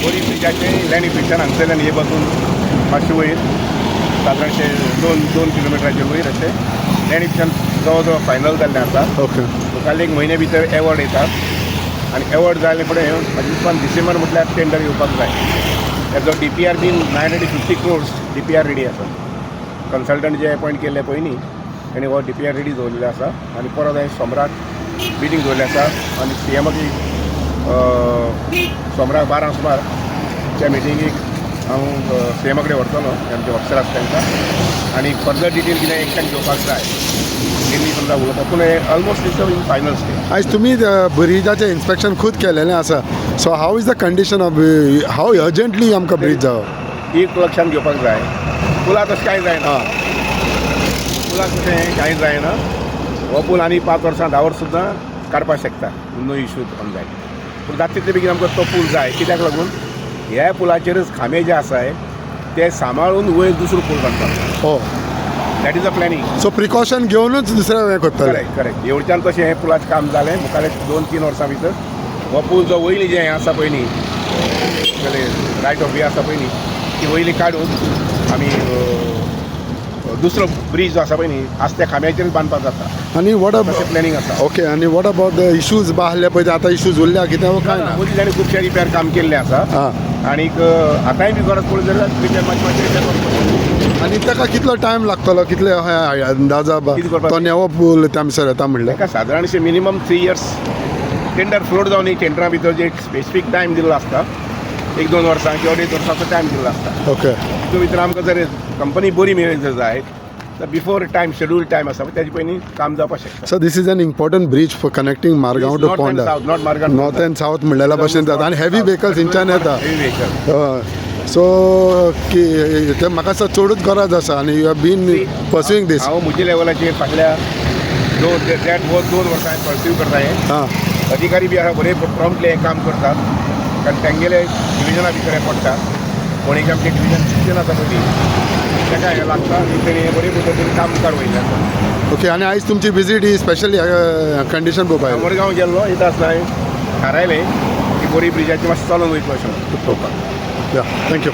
बोरी ब्रिजाचे land हांगसरल्यान हे बसून मातशें वयर सादारणशे 2 किलोमिटराचेर वयर अशें लँड जवळ जवळ फायनल जाल्लें आसा. ओके. मुखाल्ले 1 म्हयने भितर एवॉर्ड येतात आनी एवॉर्ड जाले फुडें म्हाज्या दिसपान डिसेंबर म्हटल्यार टेंडर येवपाक जाय. हेजो DPR बीन 950 crores DPR रेडी आसा. कन्सल्टंट जे अपॉयंट केल्ले पयलीं ताणें हो DPR रेडी दवरलेलो आसा आनी परत हांवें सोमराक मिटींग दवरलें आसा आनी CMाक सोमराक 12 सुमार त्या मिटिंगेक हांव CMा कडेन व्हरतलो आमचे ऑफिसर आसा तांकां आनी फर्दर डिटेल कितें एक्शन घेवपाक जाय तेणी समजा उलोवपाक पूण almost it's in final stage. आयज तुमी ब्रिजाचें इन्स्पेक्शन खूद केलेलें आसा. So how is the condition of how urgently आमकां ब्रीज जावं ही लक्षांत घेवपाक जाय. पुला तशें कांय जायना. पुलाक तशें कांय जायना. हो पूल आनी 5 वर्सां 10 वर्सां सुद्दां काडपाक शकता. No issue on that. पूण जाता तितले बेगीन आमकां तो पूल जाय. कित्याक लागून ह्या पुलाचेरच खांबे जे आसाय ते सांबाळून वयर दुसरो पूल बांदपाक. हो. That is a planning. So precaution घेवनूच दुसऱ्या हें करतले. Correct correct. हेवळच्यान तशें हें पुलाचें काम जालें. मुखावेलें 2-3 वर्सां भितर हो पूल जो वयली जें हें आसा पळय न्ही रायट ऑफ वे आसा पळय न्ही ती वयली काडून आमी दुसरो ब्रीज जो आसा पळय न्ही आसा त्या खांब्याचेरच बांदपाक जाता. आनी वॉट तशें प्लॅनिंग आसा. ओके. आनी वॉट अबाउट द इश्यूज बा आहले पळय ते आतां इश्यूज उरल्या कितें काय ना? मदीं ताणें खुबशे रिपेर काम केल्लें आसा. आनीक आतांय बी गरज पडली जाल्यार रिपेर मातशें रिपेर करपाक. आनी ताका कितलो टायम लागतलो कितले अंदाजा तो नेवो पूल तांबसर येता म्हणल्यार ताका सादारणशे मिनिमम 3 years टेंडर फ्लोट जावन एक टेंडरा भितर जे एक स्पेसिफीक टायम दिल्लो आसता 1-2 वर्सां किंवा 1.5 वर्सांचो टायम दिल्लो आसता. ओके. तितून भितर आमकां जर कंपनी बरी मेळ्ळी जर जाय तर बिफोर टायम शेड्यूल टायम आसा तेजे पयलीं काम जावपाक शकता. So this is an important bridge for connecting Margao to Ponda. Not Margao north and south म्हणलेल्या भशेन जाता आनी हेवी व्हेकल्स हिंच्यान येता. Heavy vehicle. सो की ते म्हाका दिसता चडूच गरज आसा आनी यू हॅव बीन पर्स्यूइंग दीस. हांव म्हज्या लेवलाचेर फाटल्या 2 वर्सां पर्स्यू करता हें. अधिकारी बी आसा बरे प्रॉम्प्टली हें काम करतात कारण तेंगेले डिविजना भितर हें पडटा. कोणीक आमचें डिविजन 16 आसा पळय ताका हें लागता आनी तेणी बरे पद्दतीन काम मुखार वयता. ओके. आनी आयज तुमची विजीट ही स्पेशली कंडिशन पळोवपाक मडगांव गेल्लो येता आसतना हांवें थारायलें की बोरी ब्रिजाचेर मातशें चलून वयतलो अशें पळोवपाक. या थँक्यू.